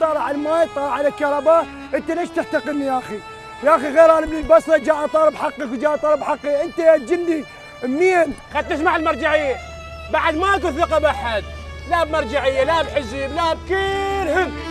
طالع الماي طالع على الكهرباء، انت ليش تحتقرني يا اخي؟ يا اخي غير انا من البصره جاي اطالب حقك وجاي اطالب حقي، انت يا جندي منين؟ خد تسمع المرجعيه، بعد ماكو ثقه باحد، لا بمرجعيه لا بحزب لا بكلهم.